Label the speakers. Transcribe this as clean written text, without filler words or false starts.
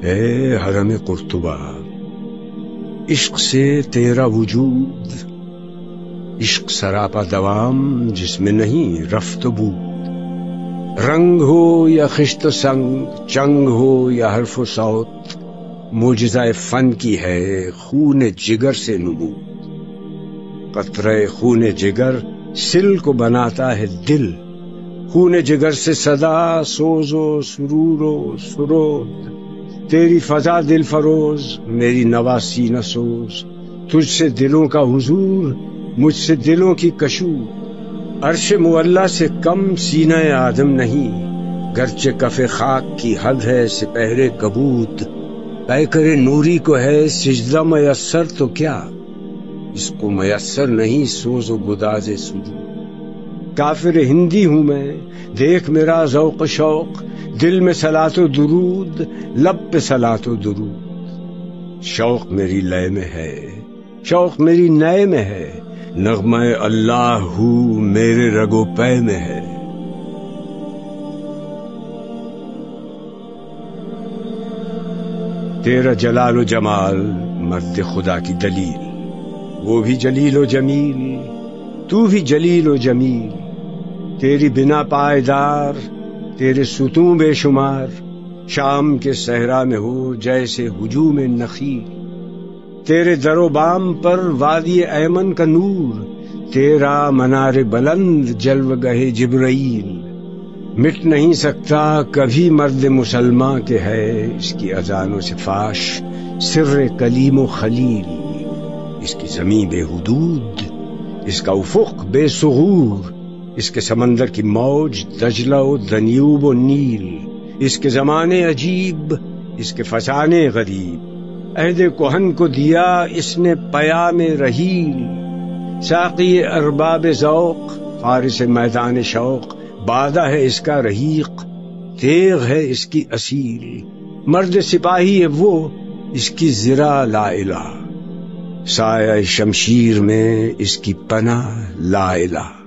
Speaker 1: اے حرم قرطبہ، عشق سے تیرا وجود، عشق سراپا دوام جس میں نہیں رفت و بود، رنگ ہو یا خشت و سنگ، چنگ ہو یا حرف و صوت، معجزہ فن کی ہے خون جگر سے نمود۔ قطرہ خون جگر سل کو بناتا ہے دل، خون جگر سے صدا سوز و سرور و سرود، تیری فضا دل فروز میری نوا سینہ سوز، تجھ سے دلوں کا حضور مجھ سے دلوں کی کشود، عرش معلیٰ سے کم سینہ آدم نہیں، گرچہ کف خاک کی حد ہے سپہر کبود، پیکر نوری کو ہے سجدہ میسر تو کیا، اس کو میسر نہیں سوز و گداز سجود۔ کافر ہندی ہوں میں، دیکھ میرا ذوق و شوق، دل میں صلاۃ و درود، لب پہ صلاۃ و درود، شوق میری لے میں ہے، شوق میری نئے میں ہے، نغمہ اللہ ہو میرے رگ و پے میں ہے۔ تیرا جلال و جمال مرد خدا کی دلیل، وہ بھی جلیل و جمیل، تو بھی جلیل و جمیل، تیری بنا پائیدار، تیرے ستون بے شمار، شام کے صحرا میں ہو جیسے ہجوم نخیل، تیرے در و بام پر وادی ایمن کا نور، تیرا منار بلند جلوہ گہ جبرائیل، مٹ نہیں سکتا کبھی مرد مسلمان کے ہے اس کی اذانوں سے فاش سر کلیم و خلیل، اس کی زمین بے حدود، اس کا افق بے ثغور، اس کے سمندر کی موج دجلہ و دنیوب و نیل، اس کے زمانے عجیب، اس کے فسانے غریب، عہد کہن کو دیا اس نے پیام رحیل، ساقی ارباب ذوق، فارس میدان شوق، بادہ ہے اس کا رحیق، تیغ ہے اس کی اصیل، مرد سپاہی ہے وہ، اس کی زرہ لا الہ، سایہ شمشیر میں اس کی پناہ لا الہ۔